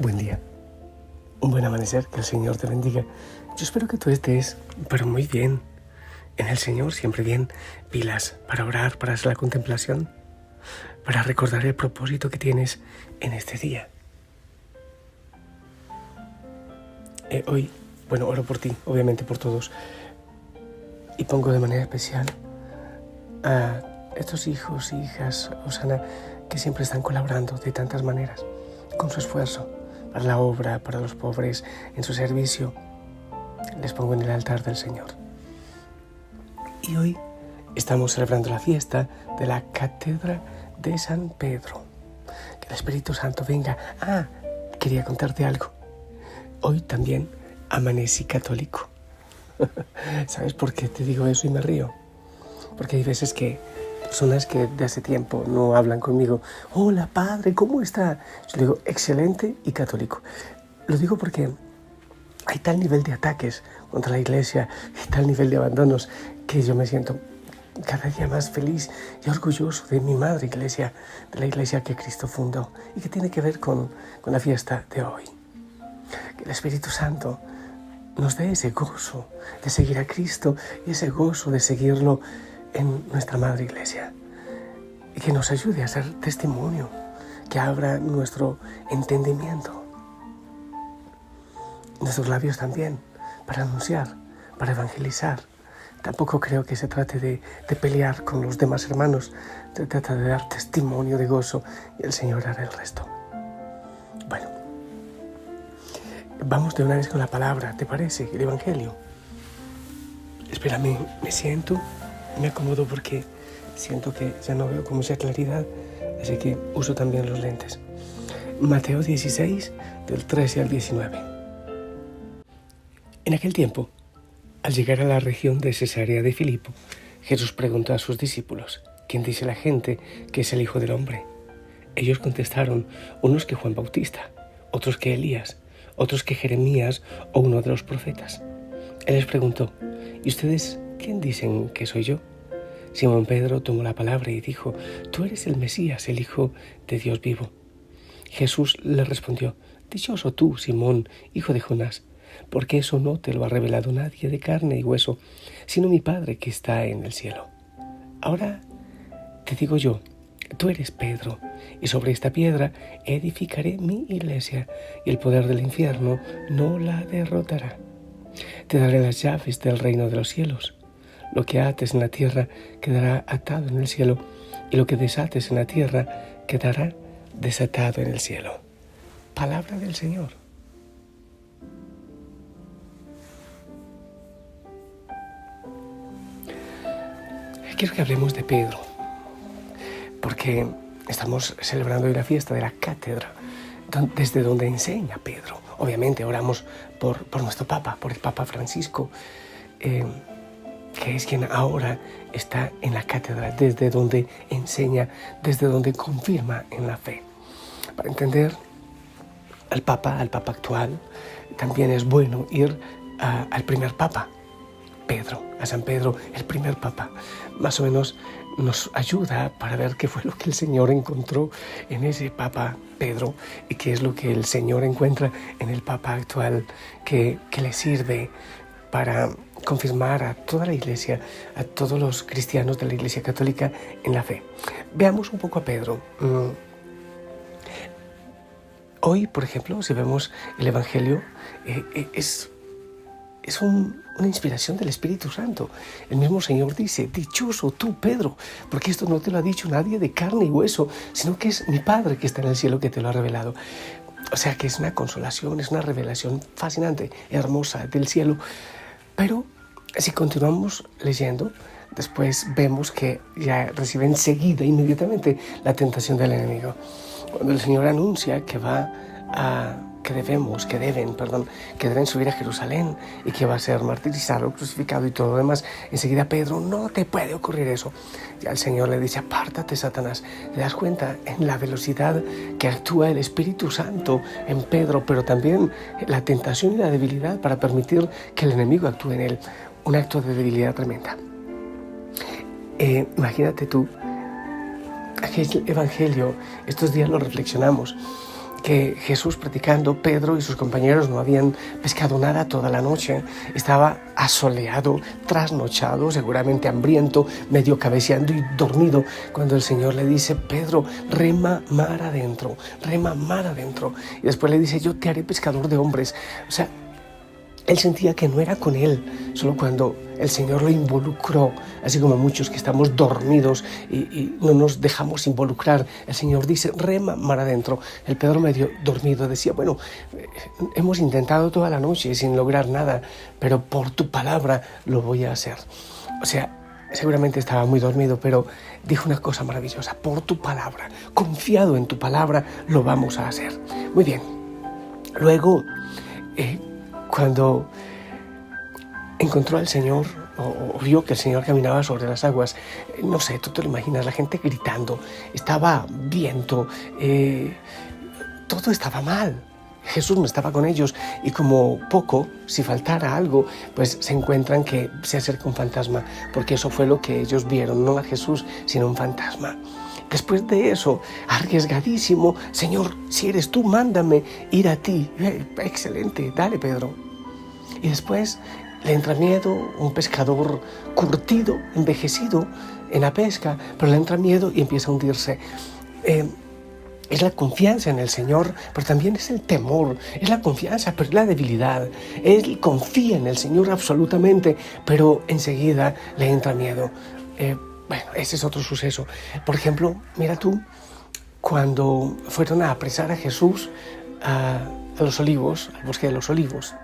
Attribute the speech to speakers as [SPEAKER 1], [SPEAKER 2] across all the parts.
[SPEAKER 1] Buen día, un buen amanecer, que el Señor te bendiga. Yo espero que tú estés, pero muy bien. En el Señor siempre bien, pilas para orar, para hacer la contemplación, para recordar el propósito que tienes en este día. Hoy, oro por ti, obviamente por todos, y pongo de manera especial a estos hijos e hijas, Osana, que siempre están colaborando de tantas maneras, con su esfuerzo, para la obra, para los pobres, en su servicio. Les pongo en el altar del Señor. Y hoy estamos celebrando la fiesta de la Cátedra de San Pedro. Que el Espíritu Santo venga. Quería contarte algo. Hoy también amanecí católico. ¿Sabes por qué te digo eso y me río? Porque hay veces que personas que de hace tiempo no hablan conmigo. Hola, padre, ¿cómo está? Yo digo, excelente y católico. Lo digo porque hay tal nivel de ataques contra la iglesia y tal nivel de abandonos que yo me siento cada día más feliz y orgulloso de mi madre iglesia, de la iglesia que Cristo fundó y que tiene que ver con la fiesta de hoy. Que el Espíritu Santo nos dé ese gozo de seguir a Cristo y ese gozo de seguirlo en nuestra madre iglesia y que nos ayude a ser testimonio, que abra nuestro entendimiento, nuestros labios también, para anunciar, para evangelizar. Tampoco creo que se trate de pelear con los demás hermanos, se trata de dar testimonio de gozo y el Señor hará el resto. Bueno, vamos de una vez con la palabra, ¿te parece? El Evangelio. Espérame, me siento, me acomodo porque siento que ya no veo con mucha claridad, así que uso también los lentes. Mateo 16, del 13 al 19. En aquel tiempo, al llegar a la región de Cesarea de Filipo, Jesús preguntó a sus discípulos, ¿quién dice la gente que es el Hijo del Hombre? Ellos contestaron, unos que Juan Bautista, otros que Elías, otros que Jeremías o uno de los profetas. Él les preguntó, ¿y ustedes quién dicen que soy yo? Simón Pedro tomó la palabra y dijo, tú eres el Mesías, el Hijo de Dios vivo. Jesús le respondió, dichoso tú, Simón, hijo de Jonás, porque eso no te lo ha revelado nadie de carne y hueso, sino mi Padre que está en el cielo. Ahora te digo yo, tú eres Pedro, y sobre esta piedra edificaré mi iglesia, y el poder del infierno no la derrotará. Te daré las llaves del reino de los cielos. Lo que ates en la tierra quedará atado en el cielo, y lo que desates en la tierra quedará desatado en el cielo. Palabra del Señor. Quiero que hablemos de Pedro, porque estamos celebrando hoy la fiesta de la cátedra, desde donde enseña Pedro. Obviamente oramos por nuestro Papa, por el Papa Francisco, que es quien ahora está en la cátedra, desde donde enseña, desde donde confirma en la fe. Para entender al Papa actual, también es bueno ir al primer Papa, Pedro, a San Pedro, el primer Papa. Más o menos nos ayuda para ver qué fue lo que el Señor encontró en ese Papa Pedro y qué es lo que el Señor encuentra en el Papa actual que le sirve para confirmar a toda la Iglesia, a todos los cristianos de la Iglesia Católica en la fe. Veamos un poco a Pedro. Hoy, por ejemplo, si vemos el Evangelio, es una inspiración del Espíritu Santo. El mismo Señor dice, dichoso tú, Pedro, porque esto no te lo ha dicho nadie de carne y hueso, sino que es mi Padre que está en el cielo que te lo ha revelado. O sea que es una consolación, es una revelación fascinante, hermosa del cielo. Pero si continuamos leyendo, después vemos que ya recibe enseguida, inmediatamente, la tentación del enemigo. Cuando el Señor anuncia que deben subir a Jerusalén y que va a ser martirizado, crucificado y todo lo demás, enseguida Pedro, no te puede ocurrir eso. Ya el Señor le dice, apártate, Satanás. ¿Te das cuenta en la velocidad que actúa el Espíritu Santo en Pedro, pero también la tentación y la debilidad para permitir que el enemigo actúe en él? Un acto de debilidad tremenda. Imagínate tú, aquel evangelio, estos días lo reflexionamos, que Jesús predicando, Pedro y sus compañeros no habían pescado nada toda la noche. Estaba asoleado, trasnochado, seguramente hambriento, medio cabeceando y dormido, cuando el Señor le dice: Pedro, rema mar adentro, rema mar adentro. Y después le dice: yo te haré pescador de hombres. O sea, él sentía que no era con él, solo cuando el Señor lo involucró, así como muchos que estamos dormidos y no nos dejamos involucrar. El Señor dice: rema mar adentro. El Pedro medio dormido decía: bueno, hemos intentado toda la noche sin lograr nada, pero por tu palabra lo voy a hacer. O sea, seguramente estaba muy dormido, pero dijo una cosa maravillosa: por tu palabra, confiado en tu palabra, lo vamos a hacer. Muy bien. Luego, cuando encontró al Señor, o vio que el Señor caminaba sobre las aguas, no sé, tú te lo imaginas, la gente gritando, estaba viento, todo estaba mal. Jesús no estaba con ellos, y como poco, si faltara algo, pues se encuentran que se acerca un fantasma, porque eso fue lo que ellos vieron, no a Jesús, sino un fantasma. Después de eso, arriesgadísimo: Señor, si eres tú, mándame ir a ti. Excelente, dale, Pedro. Y después le entra miedo, un pescador curtido, envejecido en la pesca, pero le entra miedo y empieza a hundirse. Es la confianza en el Señor, pero también es el temor. Es la confianza, pero es la debilidad. Él confía en el Señor absolutamente, pero enseguida le entra miedo. Bueno, ese es otro suceso. Por ejemplo, mira tú, cuando fueron a apresar a Jesús a los Olivos, al bosque de los Olivos,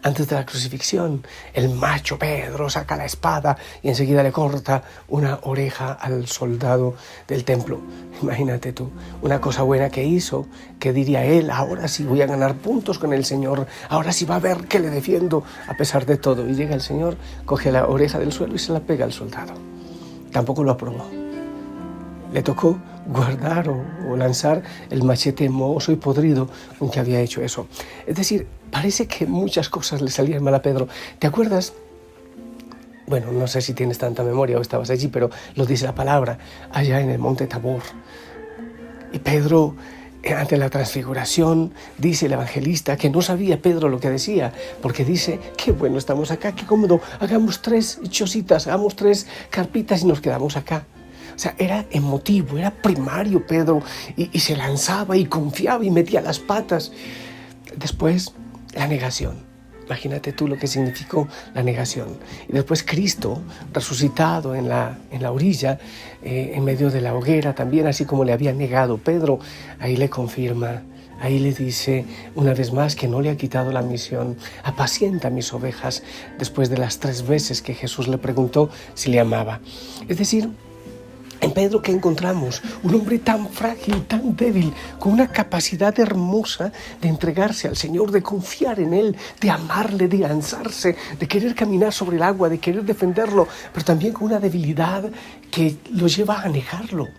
[SPEAKER 1] antes de la crucifixión, el macho Pedro saca la espada y enseguida le corta una oreja al soldado del templo. Imagínate tú, una cosa buena que hizo, que diría él: ahora sí voy a ganar puntos con el Señor, ahora sí va a ver que le defiendo a pesar de todo. Y llega el Señor, coge la oreja del suelo y se la pega al soldado. Tampoco lo aprobó. Le tocó guardar o lanzar el machete mohoso y podrido con que había hecho eso. Es decir, parece que muchas cosas le salían mal a Pedro. ¿Te acuerdas? Bueno, no sé si tienes tanta memoria o estabas allí, pero lo dice la palabra, allá en el monte Tabor. Y Pedro, ante la transfiguración, dice el evangelista que no sabía Pedro lo que decía, porque dice: qué bueno estamos acá, qué cómodo, hagamos 3 chocitas, hagamos 3 carpitas y nos quedamos acá. O sea, era emotivo, era primario Pedro, y se lanzaba y confiaba y metía las patas. Después, la negación. Imagínate tú lo que significó la negación. Y después Cristo, resucitado en la orilla, en medio de la hoguera también, así como le había negado Pedro, ahí le confirma, ahí le dice una vez más que no le ha quitado la misión: apacienta mis ovejas, después de las 3 veces que Jesús le preguntó si le amaba. Es decir, en Pedro, ¿qué encontramos? Un hombre tan frágil, tan débil, con una capacidad hermosa de entregarse al Señor, de confiar en Él, de amarle, de lanzarse, de querer caminar sobre el agua, de querer defenderlo, pero también con una debilidad que lo lleva a negarlo.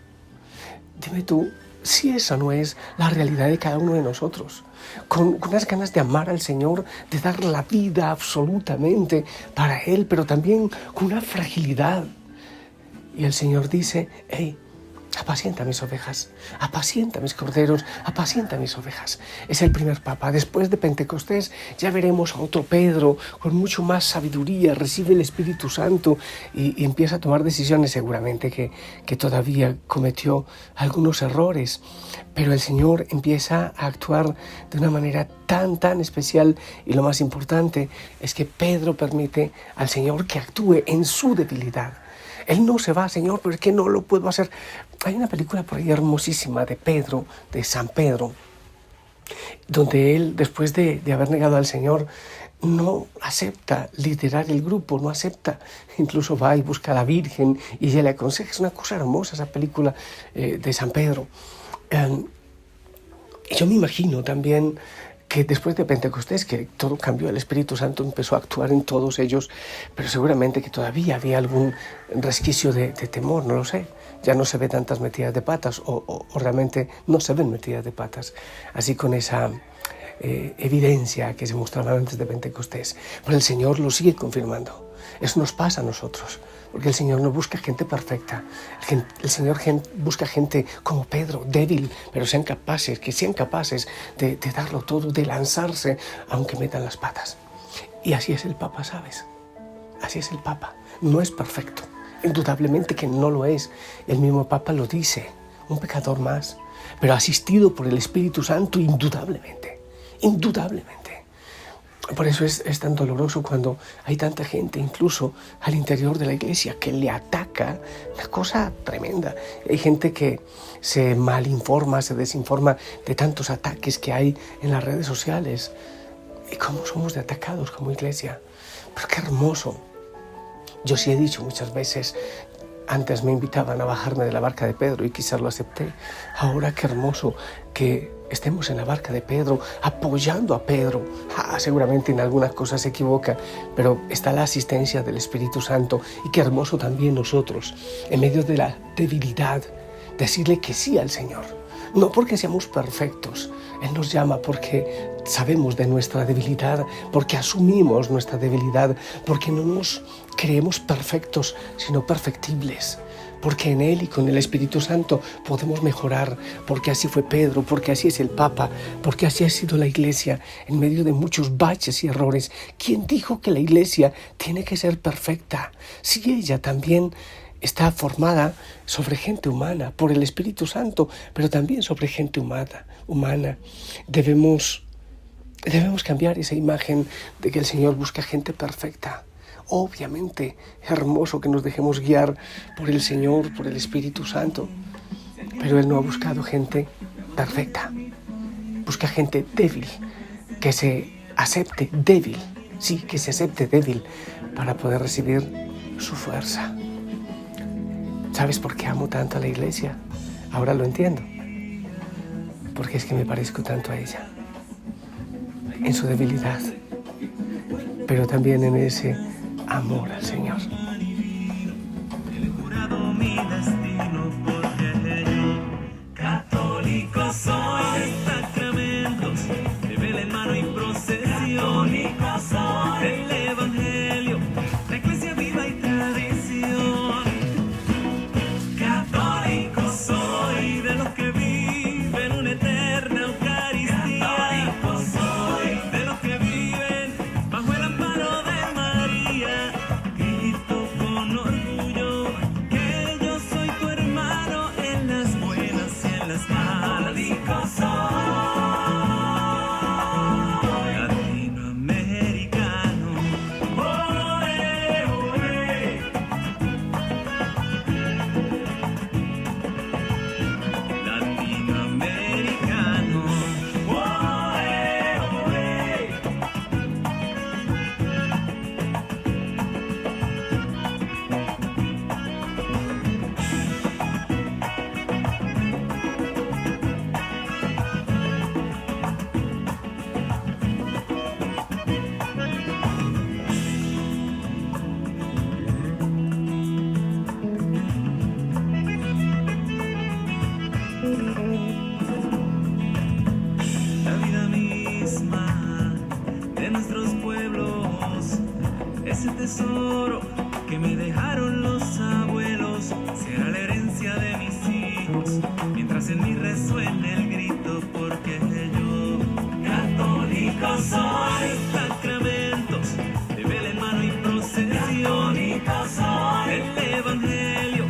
[SPEAKER 1] Dime tú, si esa no es la realidad de cada uno de nosotros, con unas ganas de amar al Señor, de dar la vida absolutamente para Él, pero también con una fragilidad. Y el Señor dice: hey, apacienta mis ovejas, apacienta mis corderos, apacienta mis ovejas. Es el primer Papa. Después de Pentecostés ya veremos a otro Pedro con mucho más sabiduría, recibe el Espíritu Santo y empieza a tomar decisiones, seguramente que todavía cometió algunos errores. Pero el Señor empieza a actuar de una manera tan especial, y lo más importante es que Pedro permite al Señor que actúe en su debilidad. Él no se va: Señor, pero es que no lo puedo hacer. Hay una película por ahí hermosísima de Pedro, de San Pedro, donde él, después de haber negado al Señor, no acepta liderar el grupo, no acepta. Incluso va y busca a la Virgen y ella le aconseja. Es una cosa hermosa esa película de San Pedro. Y yo me imagino también que después de Pentecostés, que todo cambió, el Espíritu Santo empezó a actuar en todos ellos, pero seguramente que todavía había algún resquicio de temor, no lo sé. Ya no se ve tantas metidas de patas, o realmente no se ven metidas de patas, así con esa evidencia que se mostraba antes de Pentecostés. Pero el Señor lo sigue confirmando. Eso nos pasa a nosotros, porque el Señor no busca gente perfecta. El Señor busca gente como Pedro, débil, pero que sean capaces de darlo todo, de lanzarse, aunque metan las patas. Y así es el Papa, ¿sabes? Así es el Papa. No es perfecto. Indudablemente que no lo es. El mismo Papa lo dice. Un pecador más, pero asistido por el Espíritu Santo, indudablemente. Indudablemente. Por eso es tan doloroso cuando hay tanta gente, incluso al interior de la iglesia, que le ataca. Una cosa tremenda. Hay gente que se malinforma, se desinforma de tantos ataques que hay en las redes sociales. Y cómo somos de atacados como iglesia. Pero qué hermoso. Yo sí he dicho muchas veces, antes me invitaban a bajarme de la barca de Pedro y quizás lo acepté. Ahora qué hermoso que estemos en la barca de Pedro, apoyando a Pedro. Seguramente en algunas cosas se equivoca, pero está la asistencia del Espíritu Santo. Y qué hermoso también nosotros, en medio de la debilidad, decirle que sí al Señor. No porque seamos perfectos. Él nos llama porque sabemos de nuestra debilidad, porque asumimos nuestra debilidad, porque no nos creemos perfectos, sino perfectibles. Porque en Él y con el Espíritu Santo podemos mejorar, porque así fue Pedro, porque así es el Papa, porque así ha sido la Iglesia en medio de muchos baches y errores. ¿Quién dijo que la Iglesia tiene que ser perfecta? Si ella también está formada sobre gente humana, por el Espíritu Santo, pero también sobre gente humana. Debemos cambiar esa imagen de que el Señor busca gente perfecta. Obviamente, es hermoso que nos dejemos guiar por el Señor, por el Espíritu Santo, pero Él no ha buscado gente perfecta. Busca gente débil, que se acepte débil, que se acepte débil para poder recibir su fuerza. ¿Sabes por qué amo tanto a la iglesia? Ahora lo entiendo. Porque es que me parezco tanto a ella. En su debilidad, pero también en ese amor al Señor.
[SPEAKER 2] He jurado mi destino porque yo, católico soy, de sacramentos, de vela en mano y procesión. Católico soy, del Evangelio, la iglesia viva y tradición. Católico soy, de los que viven una eterna Eucaristía. Católico soy, de los que viven bajo el amparo de María. Grito con orgullo que yo soy tu hermano en las buenas y en las malas. Católico soy, latinoamericano. Oe, oe. Latinoamericano. Oe, oe. La vida misma de nuestros pueblos, ese tesoro que me dejaron los abuelos, será la herencia de mis hijos, mientras en mí resuene el grito, porque yo, católico soy, sacramentos, de vela en mano y procesión. Católico soy, el Evangelio,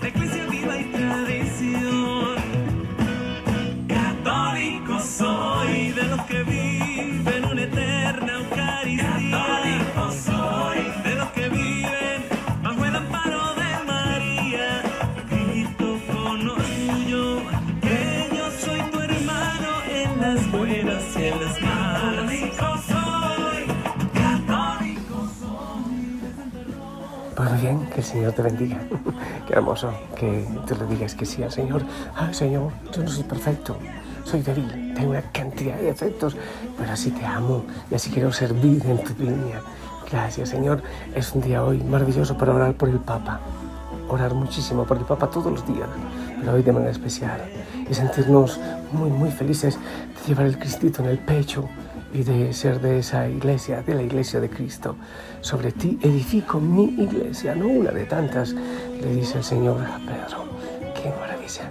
[SPEAKER 2] la iglesia viva y tradición. Católico soy, de los que viven una eterna Eucaristía. Católico soy, de los que viven bajo el amparo de María. Grito con orgullo que yo soy tu hermano en las buenas y en las malas. Católico soy, católico soy.
[SPEAKER 1] Pues muy bien, que el Señor te bendiga. Qué hermoso que tú le digas que sí al Señor. Señor, yo no soy perfecto, soy débil, tengo una cantidad de defectos, pero así te amo y así quiero servir en tu viña. Gracias, Señor. Es un día hoy maravilloso para orar por el Papa. Orar muchísimo por el Papa todos los días, pero hoy de manera especial. Y sentirnos muy, muy felices de llevar el Cristito en el pecho y de ser de esa iglesia, de la iglesia de Cristo. Sobre ti edifico mi iglesia, no una de tantas, le dice el Señor a Pedro. ¡Qué maravilla!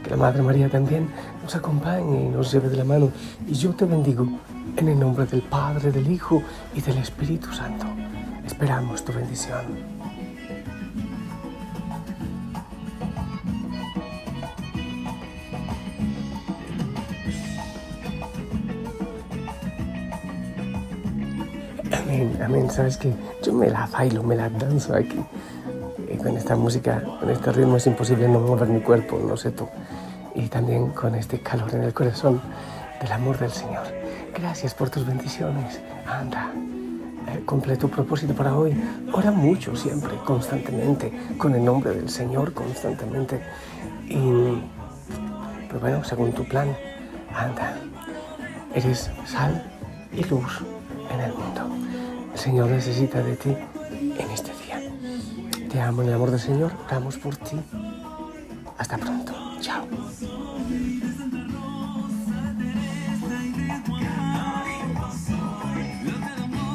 [SPEAKER 1] Que la Madre María también nos acompañe y nos lleve de la mano. Y yo te bendigo en el nombre del Padre, del Hijo y del Espíritu Santo. Esperamos tu bendición. Amén, amén. Sabes que yo me la bailo, me la danzo aquí. Con esta música, con este ritmo es imposible no mover mi cuerpo, no sé tú. Y también con este calor en el corazón del amor del Señor. Gracias por tus bendiciones. Anda, cumple tu propósito para hoy. Ora mucho siempre, constantemente, con el nombre del Señor constantemente. Y, pues bueno, según tu plan, anda. Eres sal y luz en el mundo. El Señor necesita de ti en este día. Te amo en el amor del Señor. Oramos por ti. Hasta pronto. Chao.